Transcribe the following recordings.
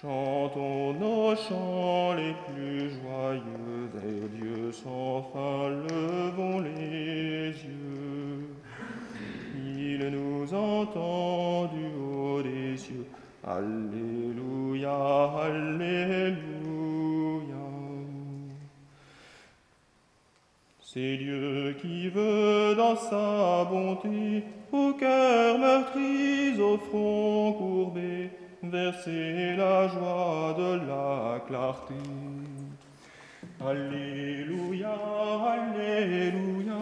Chantons nos chants les plus joyeux vers Dieu sans fin, levons les yeux. Il nous entend du haut des cieux. Alléluia, Alléluia. C'est Dieu qui veut dans sa bonté, au cœur meurtri, au front courbé, verser la joie de la clarté. Alléluia, Alléluia,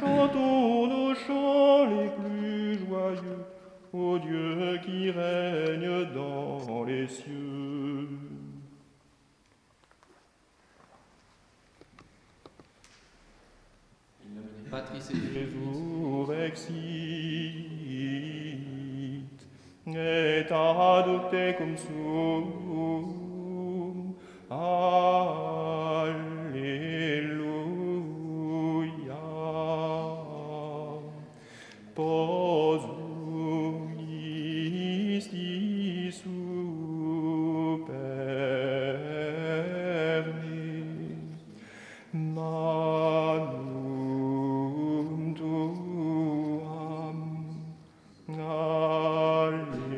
chantons nos chants les plus joyeux, au Dieu qui règne dans les cieux. Patris et Resurrexit et adoptecum sum. Alleluia. Posum isti superni. Manum tuam. Alleluia.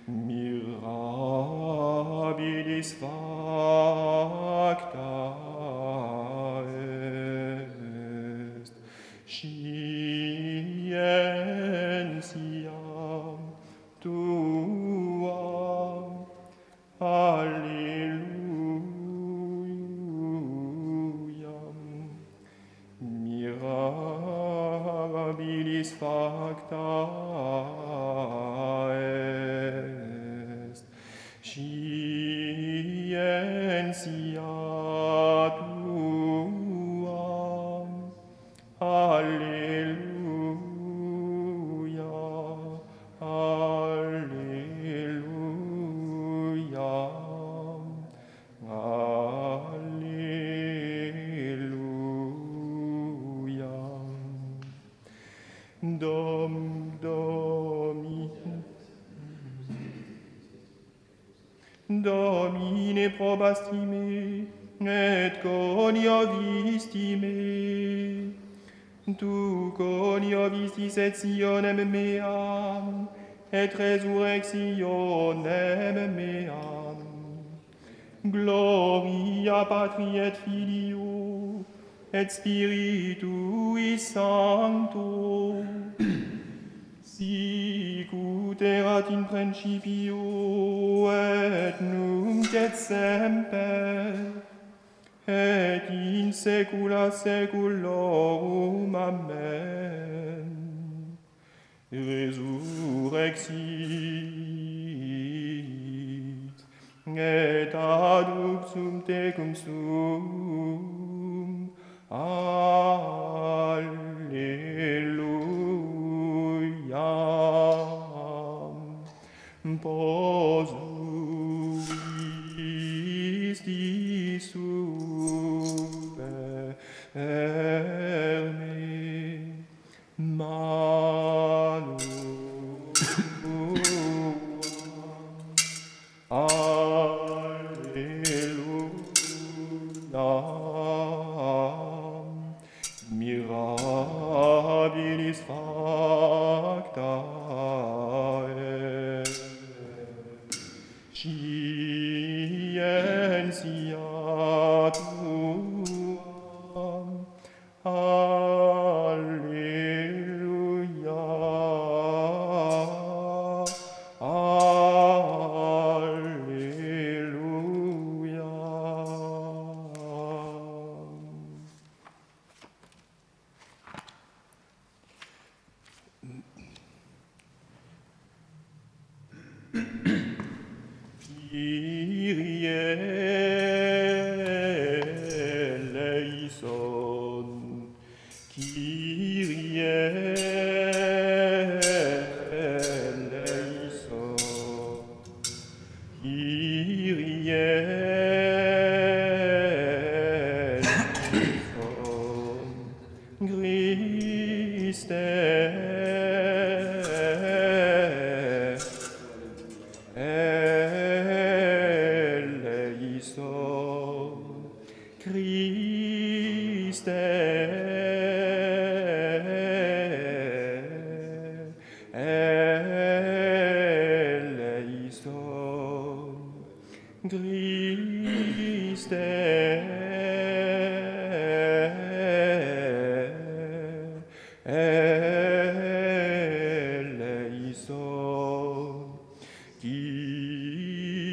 Mirabilis facta est scientiam tuam. Alleluia. Mirabilis facta est scientia tuam. Alleluia. Alleluia. Alleluia. Domine probastime et coniovistime. Tu coniovistis etionem meam et resurrectionem meam. Gloria Patri et Filio et Spiritui Sancto. Sic ut erat in principio et nunc et semper et in saecula saeculorum. Amen. Resurrexit et adductum tecum sum. Alleluia. Posum isti superni. Manum Alleluia. Mirabilis facta est scientia tuam. Alleluia. Kyrie eleison.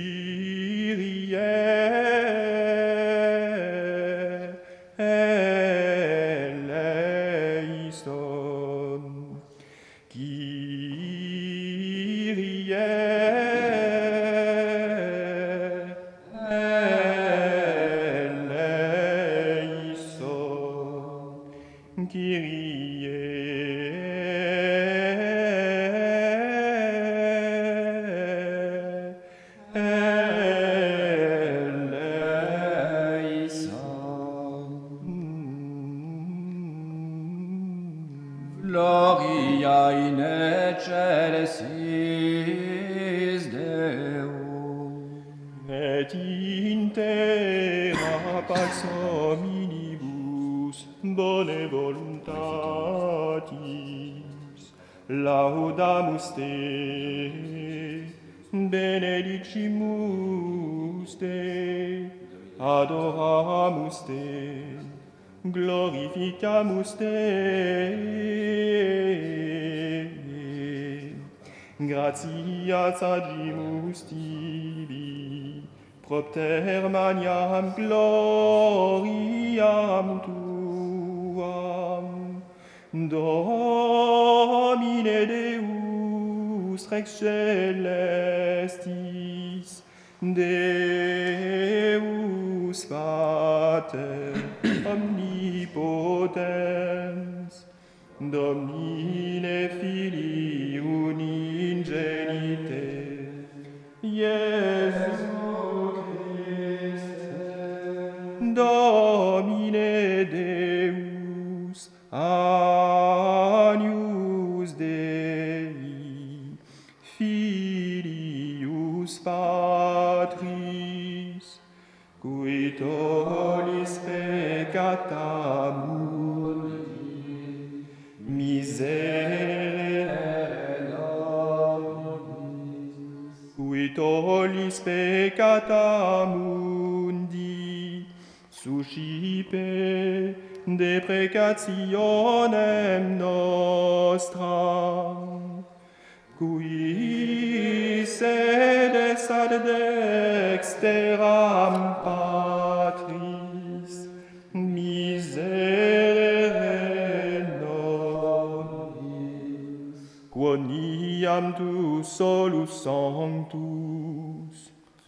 Kyrie eleison. Kyrie eleison. Kyrie Gloria in excelsis Deo. et in terra pax hominibus bone voluntatis laudamus te benedicimus te adoramus te glorificamus te gratias agimus tibi propter maniam gloriam tuam Domine Deus Rex celestis Deus Pater omnipotens Domine Filii uningenite Iesus Christe Domine Deus Agnus Dei Filius Patris qui tollis peccata mundi miserere nobis qui tollis peccata mundi suscipe deprecationem nostram qui sedes ad dexteram Patris miserere nobis quoniam tu solus sanctus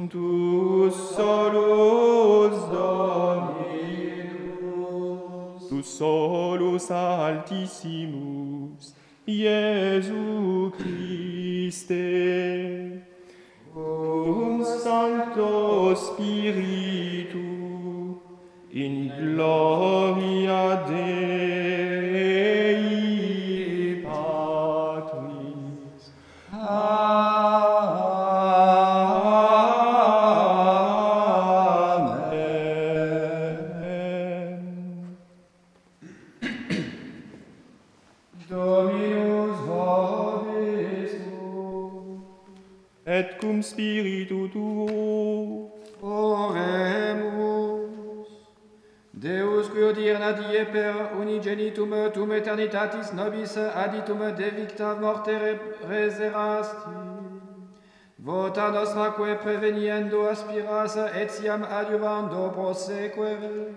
tu solus Dominus tu solus altissimus Iesu Christe cum Sancto Spiritu in gloria Dei Patris. Amen. Dominus vobiscum. Et cum spiritu tuo, Oremus. Deus qui odirna die per unigenitum tum eternitatis nobis aditum devicta morte reserasti. Vota nostraque preveniendo aspiras etiam adiuvando prosequere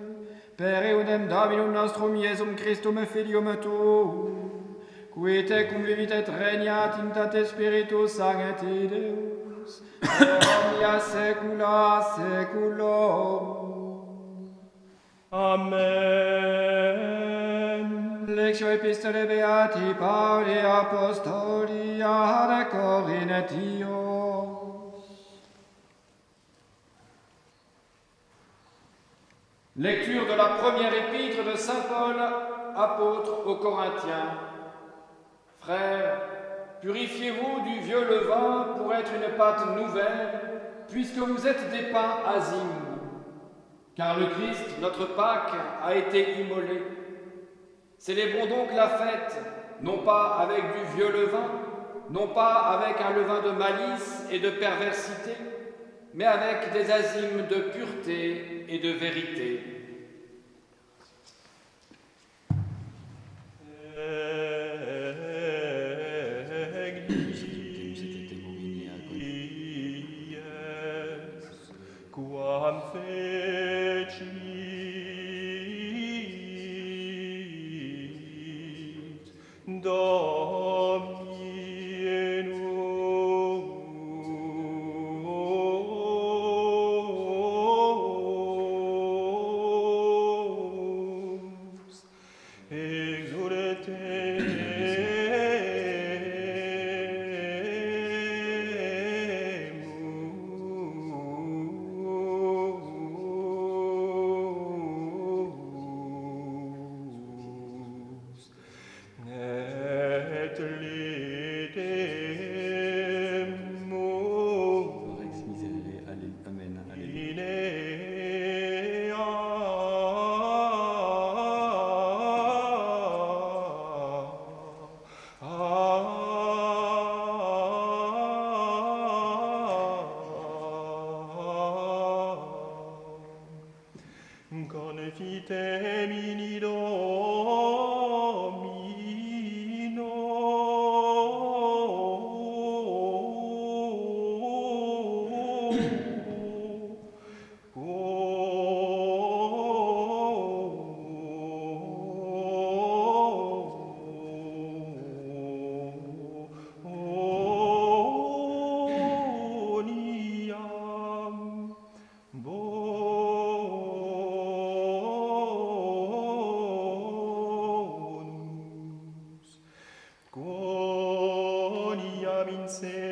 per eundem Dominum nostrum Iesum Christum Filium tuum, qui te cum vivit et regnat in tate Spiritus Sancti Deus, per omnia saecula saeculorum. Amen. Lectio Epistolae Beati Pauli Apostoli ad Corinethios. Lecture de la première épître de saint Paul, apôtre aux Corinthiens. Frères, purifiez-vous du vieux levain pour être une pâte nouvelle, puisque vous êtes des pains azimes. Car le Christ, notre Pâque, a été immolé. Célébrons donc la fête, non pas avec du vieux levain, non pas avec un levain de malice et de perversité, mais avec des azimes de pureté et de vérité. Quam fecit Domini in us, exultemus, et ledemus Rex miserere, amen, alléluia. in Confitem in bonus, quoniam in misericordia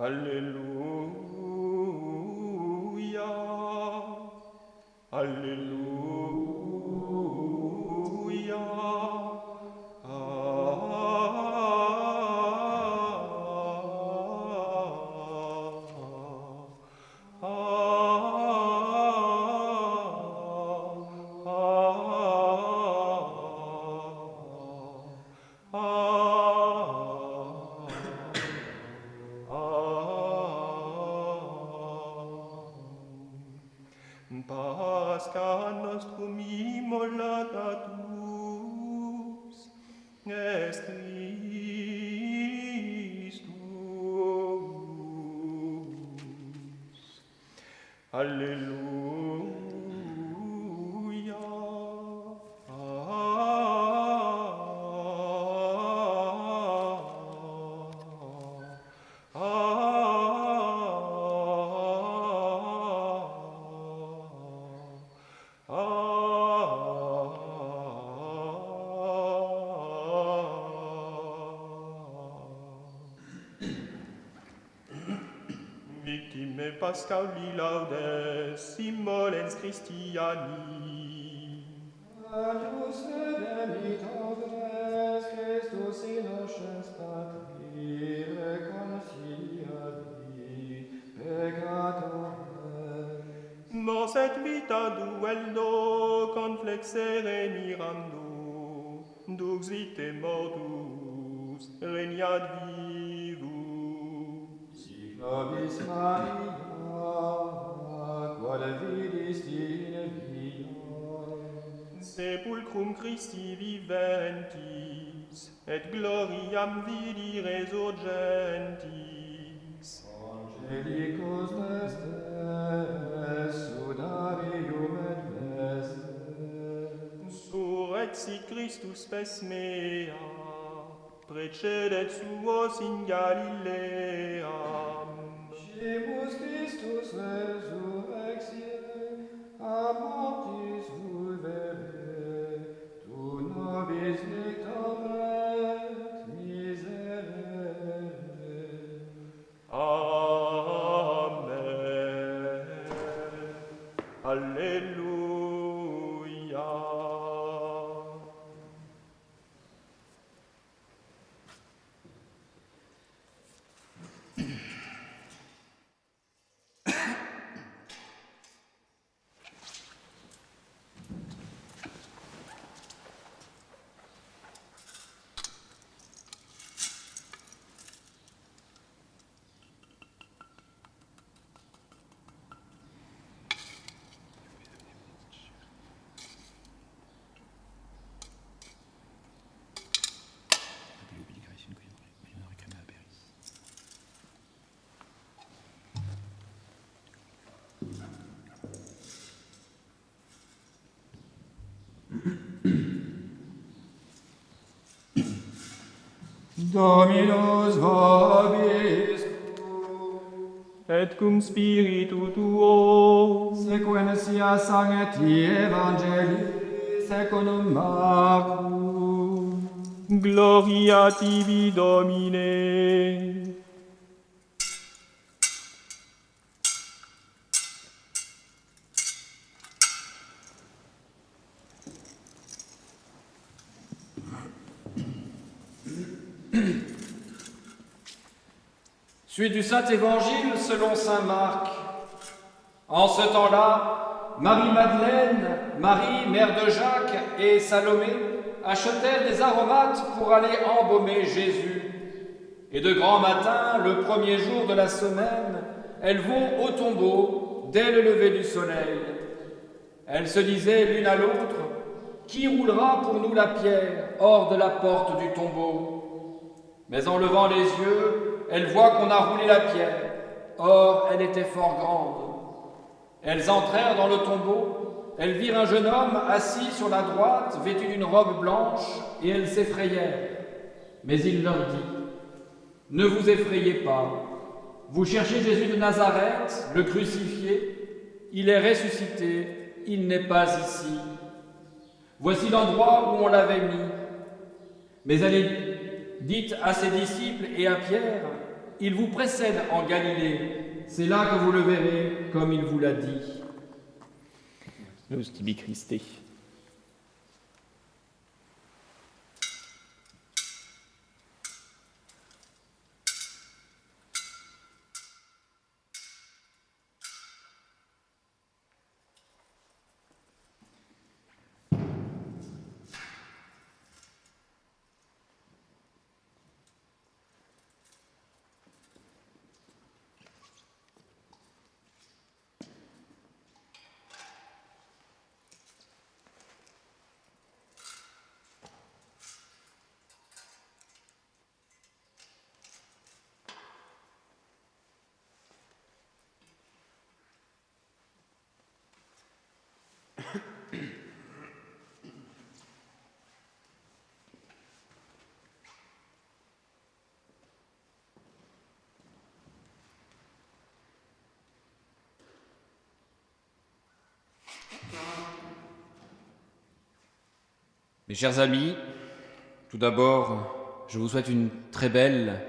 Alleluia, Alleluia, Pascha nostrum immolatatus est Christus. Alleluia. Victime Pascali laudes, immolens Christiani. Agnus redemptores, Christus innocens Patri, reconciliavi peccatores. Nos et vita duello conflexere mirando, dux vite mortus regnat vivus. Nobis Maria, quale vidisti in via, Sepulcrum Christi viventis, et gloriam vidi resurgentis. Angelicus vestes, sudarium et vestes, Surrexit Christus spes mea, precedet suos in Galileam. Scimus Christus resurrexire, a mortis vulvere, tu nobis victor Dominus vobiscum. Et cum spiritu tuo, Sequentia sancti evangelii secundum Marcum. gloria tibi Domine. Suite du Saint-Évangile selon saint Marc. En ce temps-là, Marie-Madeleine, Marie, mère de Jacques, et Salomé achetèrent des aromates pour aller embaumer Jésus. Et de grand matin, le premier jour de la semaine, elles vont au tombeau dès le lever du soleil. Elles se disaient l'une à l'autre, « Qui roulera pour nous la pierre hors de la porte du tombeau ?» Mais en levant les yeux, elles voient qu'on a roulé la pierre. Or, elle était fort grande. Elles entrèrent dans le tombeau. Elles virent un jeune homme assis sur la droite, vêtu d'une robe blanche, et elles s'effrayèrent. Mais il leur dit, « Ne vous effrayez pas. Vous cherchez Jésus de Nazareth, le crucifié. Il est ressuscité. Il n'est pas ici. Voici l'endroit où on l'avait mis. » Mais elle est dite à ses disciples et à Pierre, « Il vous précède en Galilée. C'est là que vous le verrez, comme il vous l'a dit. » Nous tibi Christe. Mes chers amis, tout d'abord, je vous souhaite une très belle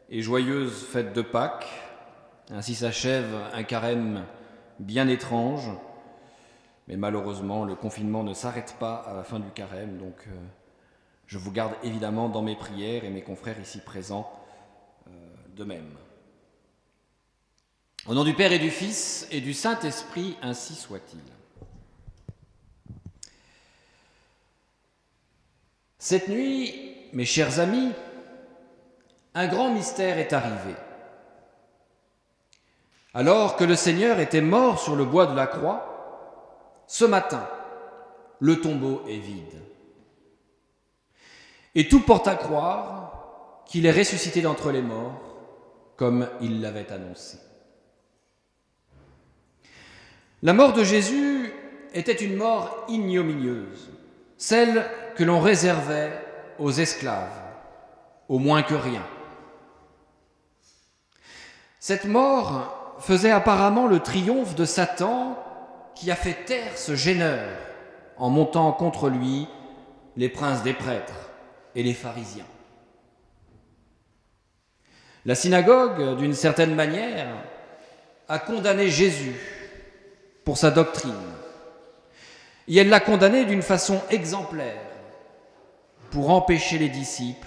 et joyeuse fête de Pâques. Ainsi s'achève un carême bien étrange, mais malheureusement, le confinement ne s'arrête pas à la fin du carême, donc je vous garde évidemment dans mes prières et mes confrères ici présents de même. Au nom du Père et du Fils et du Saint-Esprit, ainsi soit-il. Cette nuit, mes chers amis, un grand mystère est arrivé. Alors que le Seigneur était mort sur le bois de la croix, ce matin, le tombeau est vide. Et tout porte à croire qu'il est ressuscité d'entre les morts, comme il l'avait annoncé. La mort de Jésus était une mort ignominieuse, celle que l'on réservait aux esclaves, au moins que rien. Cette mort faisait apparemment le triomphe de Satan qui a fait taire ce gêneur en montant contre lui les princes des prêtres et les pharisiens. La synagogue, d'une certaine manière, a condamné Jésus pour sa doctrine. Et elle l'a condamné d'une façon exemplaire pour empêcher les disciples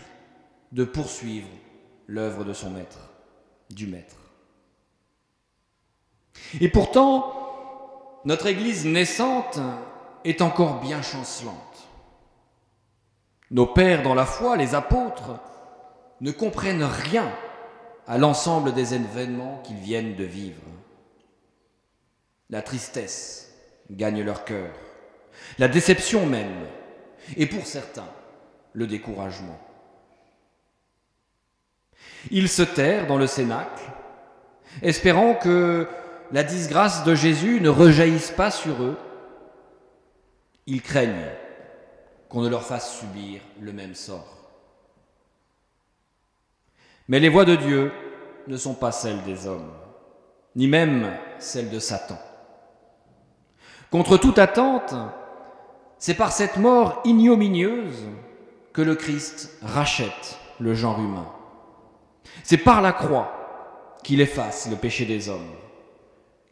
de poursuivre l'œuvre de son maître, du maître. Et pourtant, notre Église naissante est encore bien chancelante. Nos pères dans la foi, les apôtres, ne comprennent rien à l'ensemble des événements qu'ils viennent de vivre. La tristesse gagne leur cœur, la déception même, et pour certains, le découragement. Ils se terrent dans le cénacle, espérant que la disgrâce de Jésus ne rejaillisse pas sur eux. Ils craignent qu'on ne leur fasse subir le même sort. Mais les voies de Dieu ne sont pas celles des hommes, ni même celles de Satan. Contre toute attente, c'est par cette mort ignominieuse que le Christ rachète le genre humain. C'est par la croix qu'il efface le péché des hommes,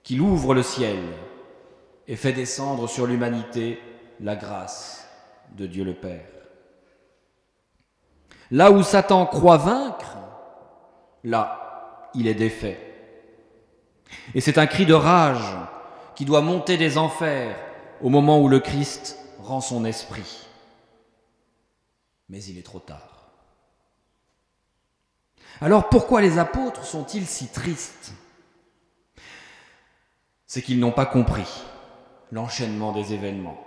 qu'il ouvre le ciel et fait descendre sur l'humanité la grâce de Dieu le Père. Là où Satan croit vaincre, là, il est défait. Et c'est un cri de rage qui doit monter des enfers au moment où le Christ rend son esprit. Mais il est trop tard. Alors pourquoi les apôtres sont-ils si tristes ? C'est qu'ils n'ont pas compris l'enchaînement des événements.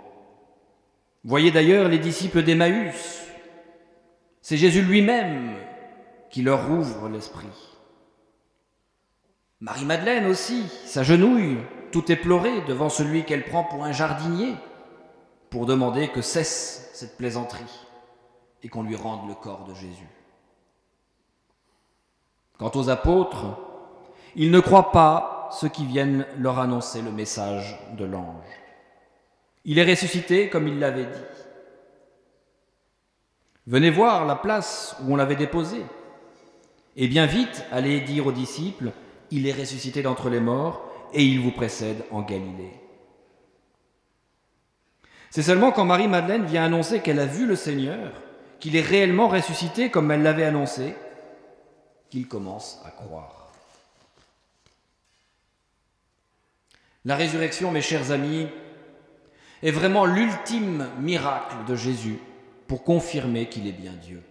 Voyez d'ailleurs les disciples d'Emmaüs. C'est Jésus lui-même qui leur ouvre l'esprit. Marie-Madeleine aussi s'agenouille, tout éplorée devant celui qu'elle prend pour un jardinier, pour demander que cesse cette plaisanterie et qu'on lui rende le corps de Jésus. Quant aux apôtres, ils ne croient pas ceux qui viennent leur annoncer le message de l'ange. Il est ressuscité comme il l'avait dit. Venez voir la place où on l'avait déposé. Et bien vite, allez dire aux disciples, il est ressuscité d'entre les morts et il vous précède en Galilée. C'est seulement quand Marie-Madeleine vient annoncer qu'elle a vu le Seigneur, qu'il est réellement ressuscité comme elle l'avait annoncé, qu'il commence à croire. La résurrection, mes chers amis, est vraiment l'ultime miracle de Jésus pour confirmer qu'il est bien Dieu.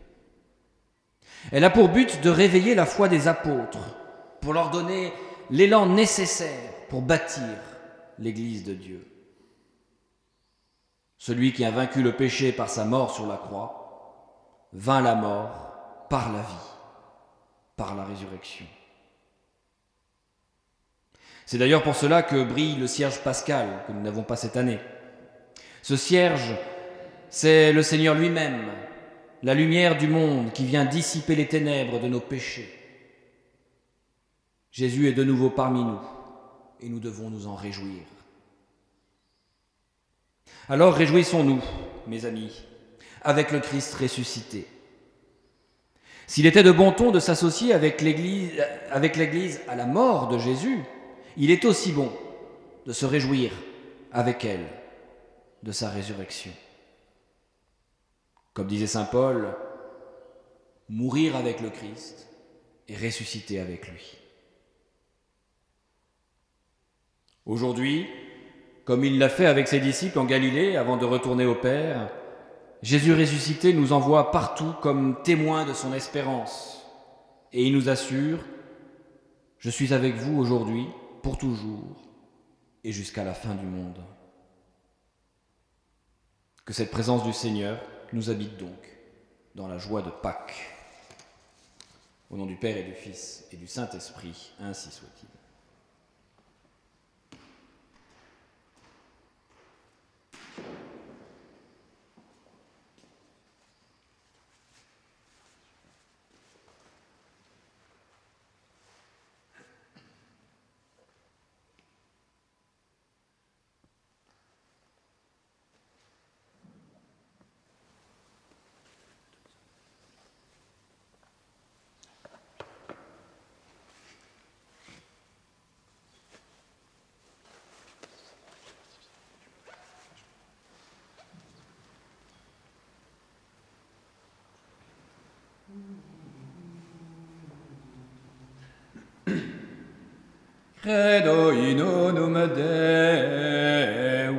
Elle a pour but de réveiller la foi des apôtres, pour leur donner l'élan nécessaire pour bâtir l'Église de Dieu. Celui qui a vaincu le péché par sa mort sur la croix, vainc la mort par la vie, par la résurrection. C'est d'ailleurs pour cela que brille le cierge pascal que nous n'avons pas cette année. Ce cierge, c'est le Seigneur lui-même, la lumière du monde qui vient dissiper les ténèbres de nos péchés. Jésus est de nouveau parmi nous et nous devons nous en réjouir. Alors réjouissons-nous, mes amis, avec le Christ ressuscité. S'il était de bon ton de s'associer avec l'Église à la mort de Jésus, il est aussi bon de se réjouir avec elle de sa résurrection. Comme disait saint Paul, mourir avec le Christ et ressusciter avec lui. Aujourd'hui, comme il l'a fait avec ses disciples en Galilée avant de retourner au Père, Jésus ressuscité nous envoie partout comme témoins de son espérance et il nous assure « Je suis avec vous aujourd'hui, pour toujours et jusqu'à la fin du monde ». Que cette présence du Seigneur nous habite donc dans la joie de Pâques. Au nom du Père et du Fils et du Saint-Esprit, ainsi soit-il. Credo in unum Deum,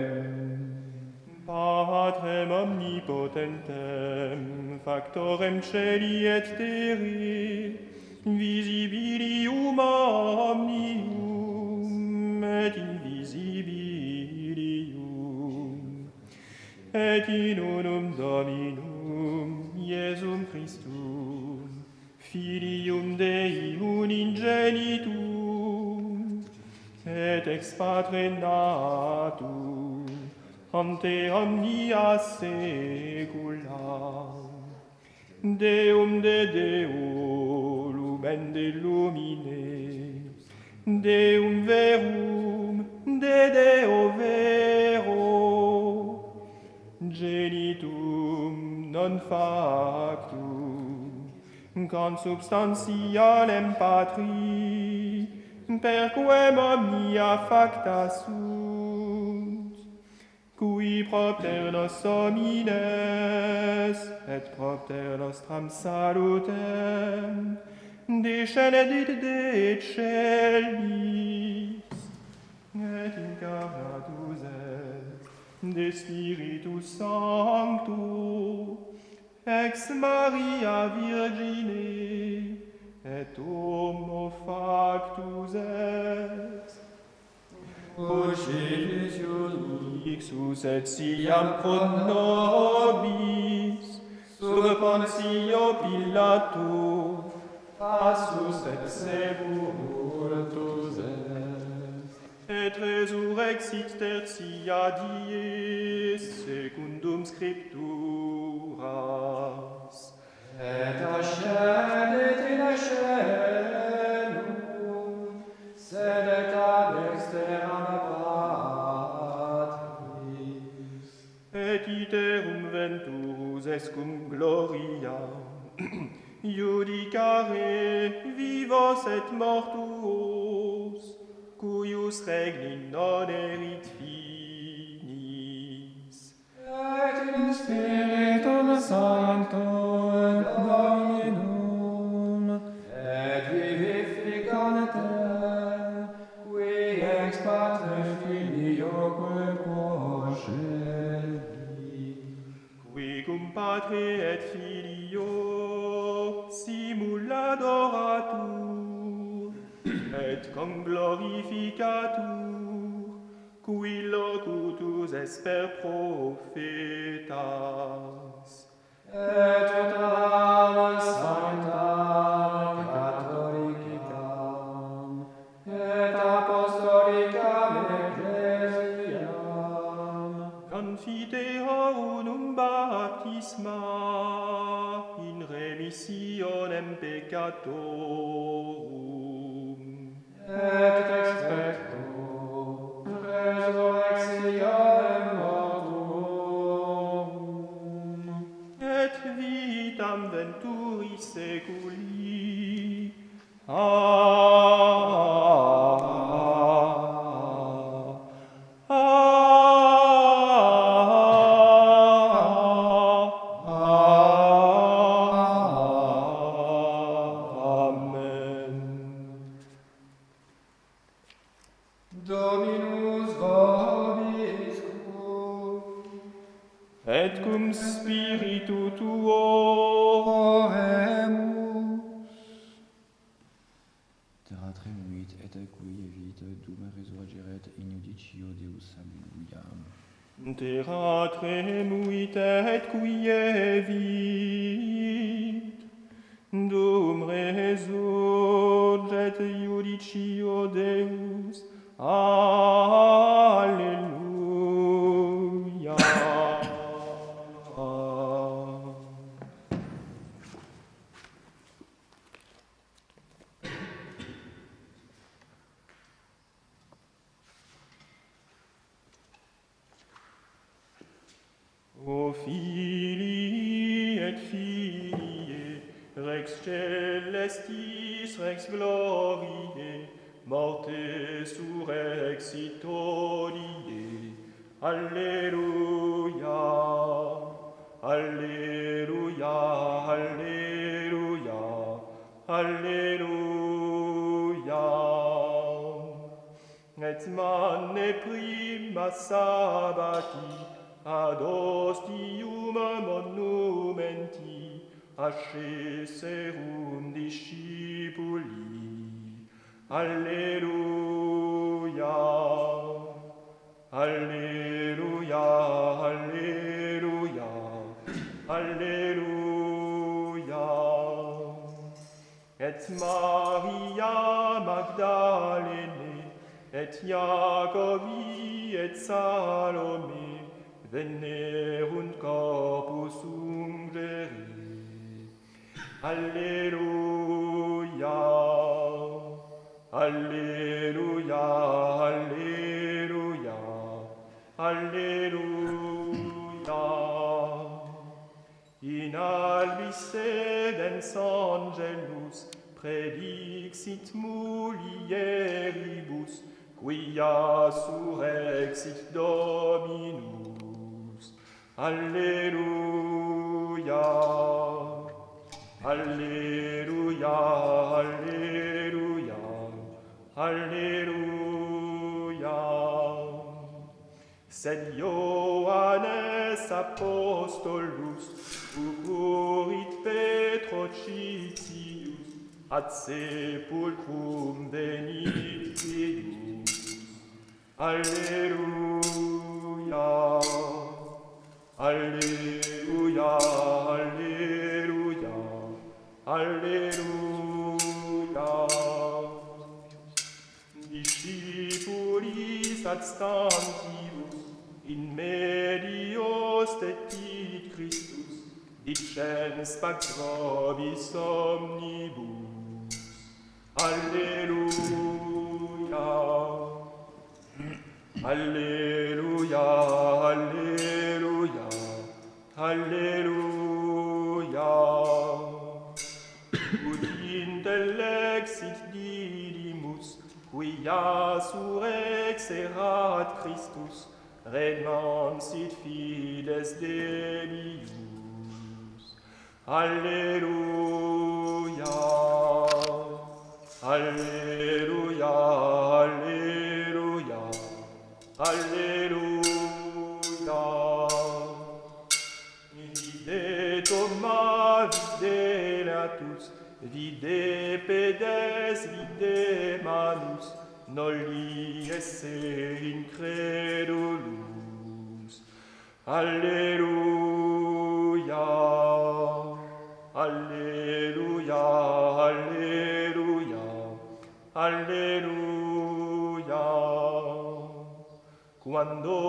Patrem omnipotentem, factorem celi et terri, visibilium omnium et invisibilium, et in unum Dominum, Iesum Christum, Filium Dei uningenitum, et ex Patre natum, ante omnia saecula, Deum de Deum, lumen de lumine, Deum verum, de Deo vero, genitum non factum, consubstantialem Patri, perquem omnia facta sunt, cui propter nos homines, et propter nostram salutem, descendit de celis, et incarnatus est de Spiritus Sancto, ex Maria Virgine, et homo factus est. Ixus et siam pro nobis, sub Pontio Pilato, passus et sepultus est. Et resurrexit tertia die, secundum scripturas. Et ascendit in caelum, sedet ad exteram Patris. Et iterum venturus est cum gloria, judicare vivos et mortuos, cuius regni non erit finis. Et in Spiritum Sancto et Dominum, et vivificante, qui ex Patre Filioque procedi, Qui cum Patre et Filio simuladoratur, et conglorificatur, qui locutus esper profetas. et tutram sanctam catholicam, et apostolicam ecclesiam, Confiteor unum baptisma in remissionem peccatorum. et expecto resurrectionem mortuorum, Et vitam venturi seculi. Amen. Dominus vobiscum, Et cum spiritu tuo. oremus. Terra tremuit et qui vita dum resurgeret in judicio Deus. Alleluia. Terra tremuit et quie vit, dum resurget judicio Deus. Alleluia. O filii et filiae, rex celestis, rex gloriae, morte surrexit hodie. Alleluia, alleluia, alleluia, alleluia. Et manne prima sabbati, ad ostium monumenti, asceserum discipuli. Alleluia, alleluia, alleluia, alleluia. Et Maria Magdalene, et Jacobi, et Salome, venerunt corpus ungere. Alleluia, Alléluia, Alléluia, Alléluia. In albis sedens angelus predixit mulieribus, quia surrexit Dominus. Alléluia, Alléluia, Alléluia, Alléluia. Sed Ioannes apostolus ucurit Petrocitius ad sepulcrum venitius. Alleluia, Alleluia, Alleluia, Alleluia. Discipulis ad stantibus in medio stetit Christus, dicens pax vobis omnibus. Alleluia, Alleluia, Alleluia, Alleluia. Ut intellexit didymus, quia surrexerat Christus, remansit fides Deius. Alleluia, Alleluia, Alleluia, Alleluia. Vide Thomas, vide Latus, vide pedes, vide manus, nolli esse incredulus. Alleluia, Alleluia, Alleluia, Alleluia. Quando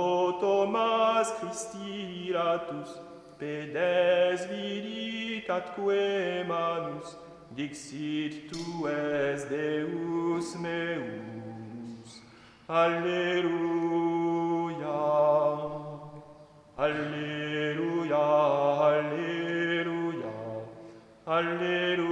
Thomas Christi Latus pedes vidit atque manus, dixit tu es Deus meus. Alleluia, Alleluia, Alleluia, Alleluia.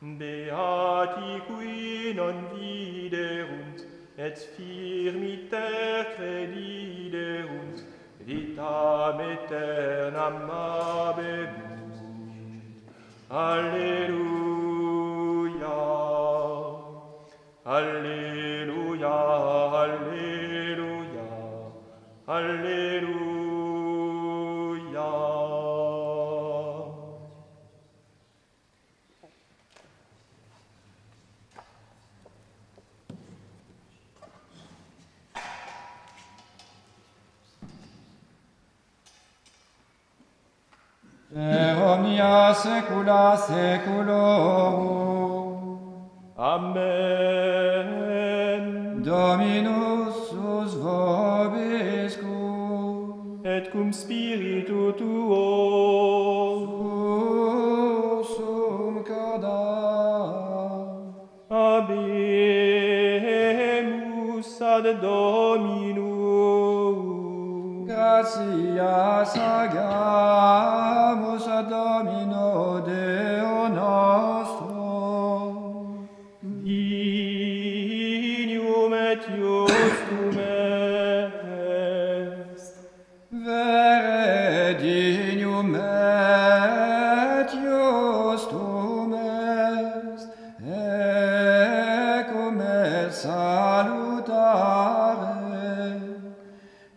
Beati qui non viderunt, et firmiter crediderunt, vitam aeternam habebunt. Alleluia, Alleluia, Alleluia, Alleluia. Per omnia saecula saeculorum. Amen. Dominus sus vobiscum. Et cum spiritu tuo. Sursum corda. Habemus ad Dominum. Gratias agamus ad Domino Deo nostro. Dignum et justum est. Vere dignum et justum est, ecum et salutare.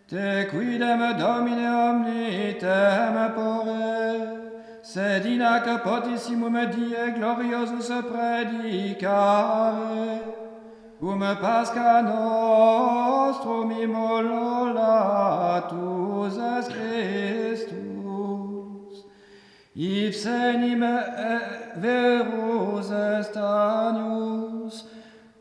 Te quidem Domine omni tempore, sed in hac potissimum die gloriosus predicare, cum Pascha nostrum immolatus est Christus, ipse enim verus est agnus,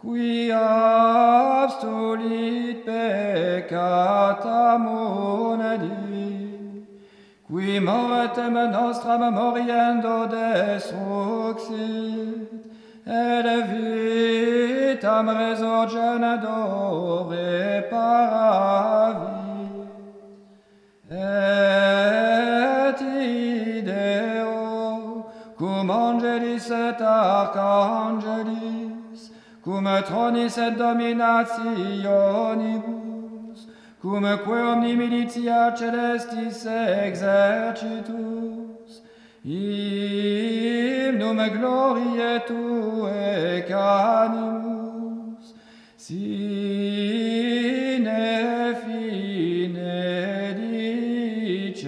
qui abstulit peccata mundi, qui mortem nostram moriendo destruxit, et vitam resurgenadore paravi, et ideo, cum angelis et archangelis, cum tronis et dominationibus, cum omni militia celestis exercitus, hymnum gloriae Tuae canimus, sine fine dicentes.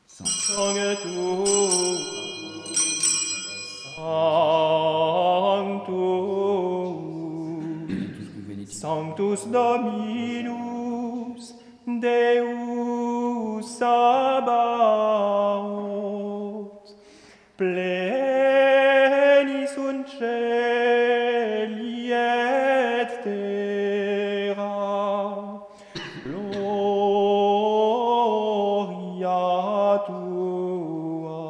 Sanctus, Sanctus Dominus, Deus Sabaoth, plenis sunt celi et terra, gloria Tua.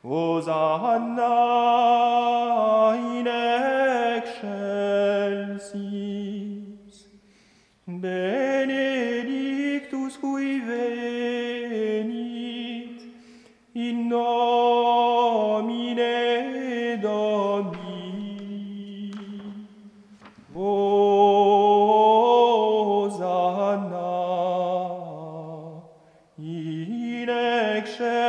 Hosanna in excelsis, benedictus qui venit in nomine Domini. Hosanna in excelsis.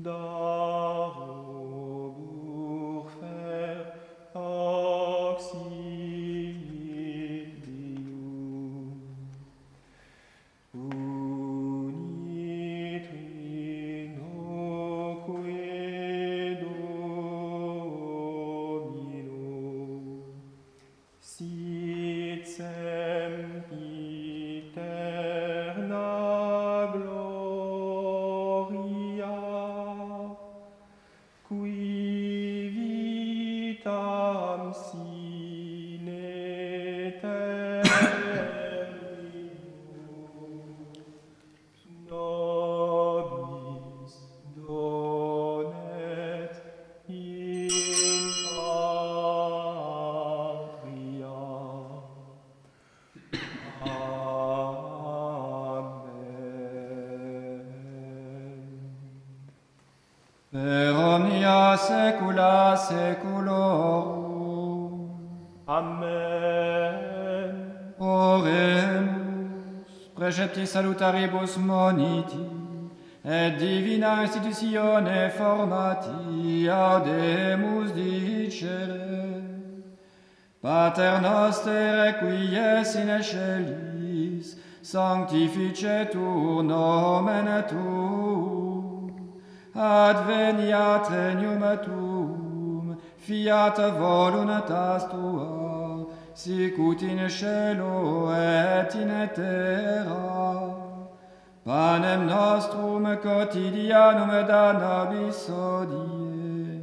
Darobour fer auxilium, unitrinoque Domino, sit sempiterna gloria, qui vitam sine terminum nobis donet in patria. Per omnia saecula saeculorum. Amen. Oremus, precepti salutaribus moniti, et divina institutione formati audemus dicere. Pater noster, qui es in excellis, sanctificetur nomen tuum, adveniat regnum tuum, fiat voluntas tua, sicut in cielo et in terra. Panem nostrum quotidianum da nobis hodie,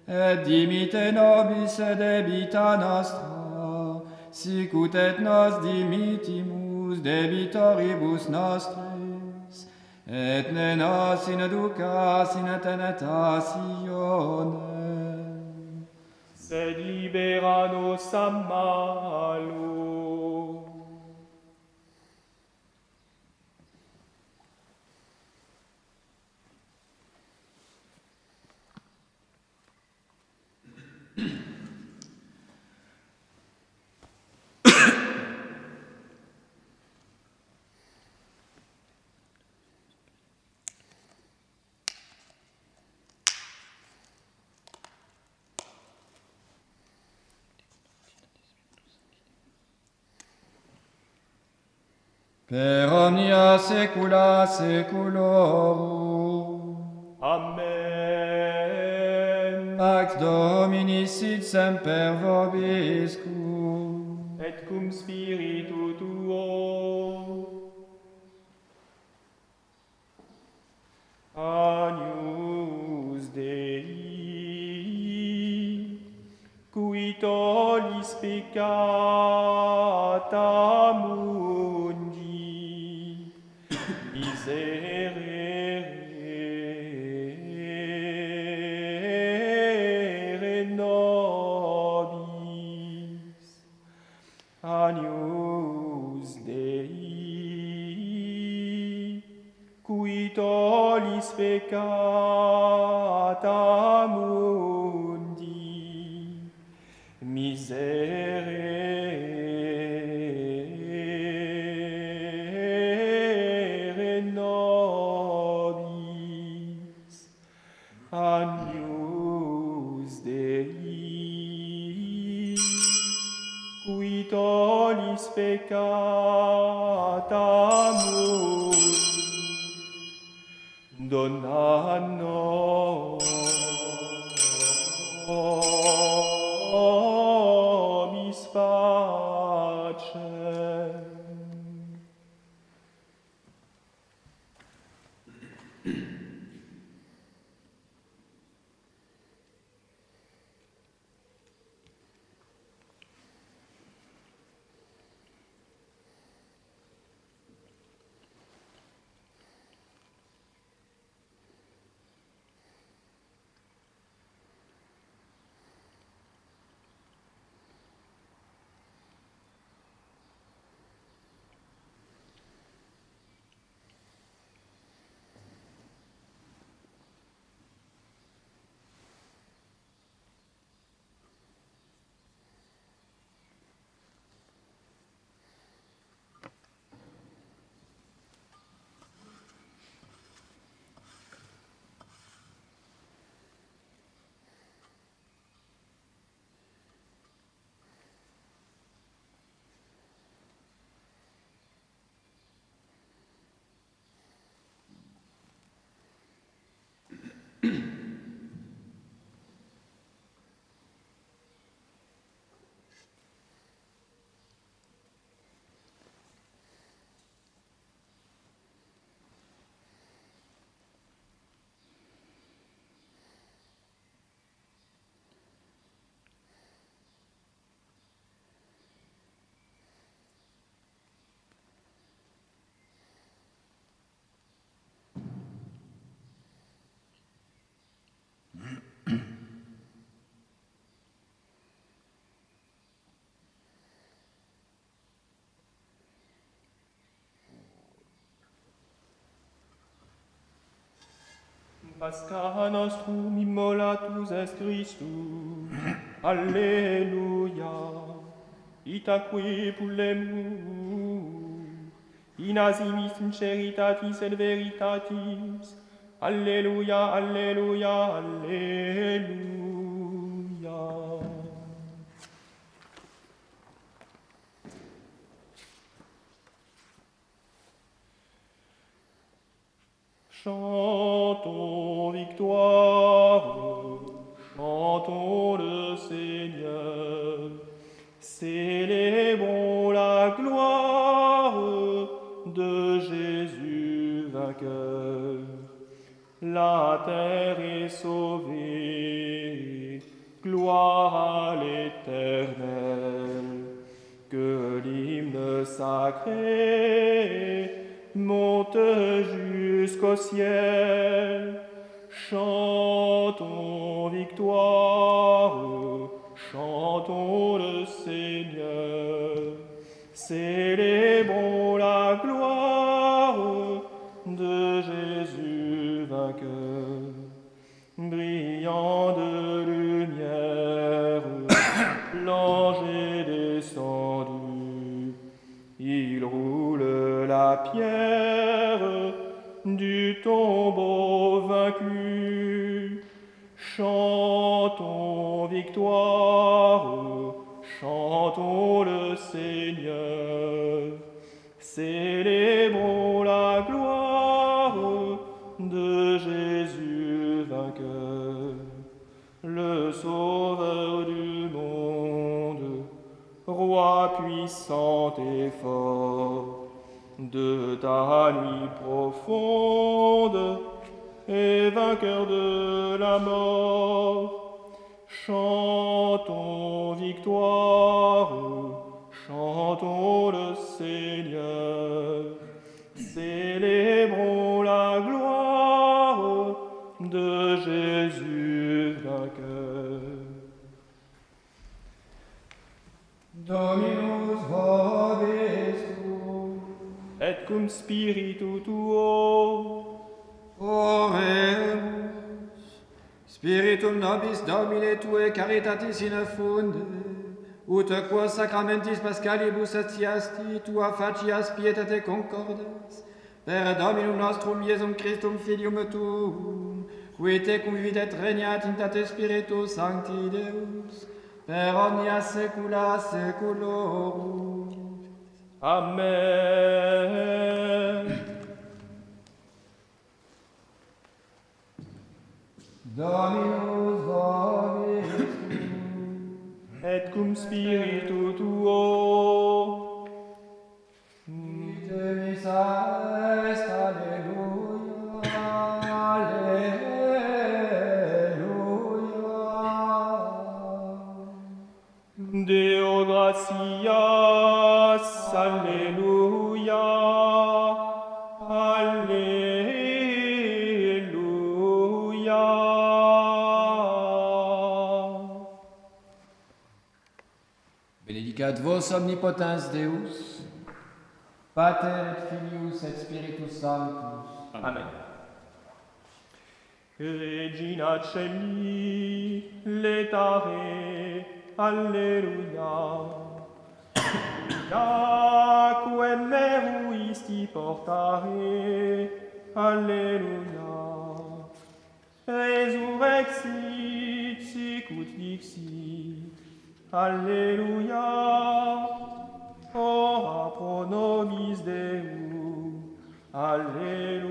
et dimite nobis debita nostra, sicut et nos dimitimus debitoribus nostris, et ne nos inducas in tentatione, Sed libera nos a malo. per omnia saecula saeculorum. Amen. Pax Domini sit semper vobiscum. Et cum spiritu tuo. Agnus Dei, qui tollis peccata mundi, miserere nobis. Agnus Dei, qui tollis peccata mundi, miserere nobis. Agnus Dei, qui tollis peccata mundi, dona nobis pacem. Pascha nostrum immolatus est Christus. Alleluia. Itaque pulemur. In asimis sinceritatis et veritatis. Alleluia, alleluia, alleluia. Chantons victoire, chantons le Seigneur, célébrons la gloire de Jésus vainqueur. La terre est sauvée, gloire à l'Éternel, que l'hymne sacré monte jusqu'au ciel. Chantons victoire, chantons le Seigneur, célébrons la gloire de Jésus vainqueur. Brillant de lumière, l'ange est descendu, il roule la pierre du tombeau vaincu. Chantons victoire, chantons le Seigneur, célébrons la gloire de Jésus vainqueur, le Sauveur du monde, Roi puissant et fort, de ta nuit profonde et vainqueur de la mort. Chantons victoire, chantons le Seigneur, célébrons la gloire de Jésus vainqueur. Dominus vobiscum, Et cum spiritu tuo, oremus. Spiritum nobis Domine Tue caritatis in funde, ut quos sacramentis pascalibus etiasti Tua facias pietate concordes, per Dominum nostrum Iesum Christum Filium Tuum, qui te convidet regnat in tate Spiritus Sancti Deus, per omnia saecula saeculorum. Amen. Dominus vobiscum, Et cum spiritu tuo, ite missa est, alleluia, alleluia. Deo gratias, alleluia, alleluia. Benedicat vos omnipotens Deus, Pater et Filius et Spiritus Sanctus. Amen. Regina Celi, letare, alleluia. Iaque meruisti portare, alleluia. Resurrexit sicut dixit, alleluia. Ora pro nobis Deum, alleluia.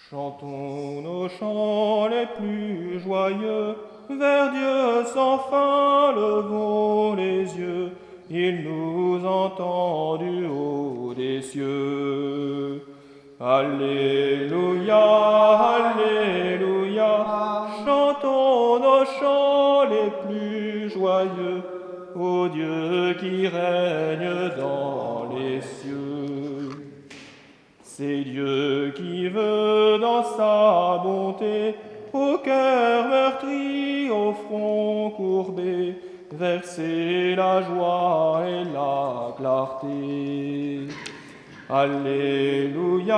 Chantons nos chants les plus joyeux, vers Dieu sans fin levons les yeux, il nous entend du haut des cieux. Alléluia, Alléluia, chantons nos chants les plus joyeux, ô Dieu qui règne dans les cieux. C'est Dieu qui veut dans sa bonté, au cœur meurtri, au front courbé, verser la joie et la clarté. Alléluia,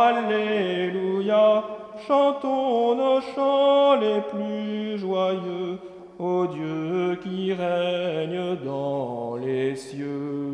Alléluia, chantons nos chants les plus joyeux, ô Dieu qui règne dans les cieux.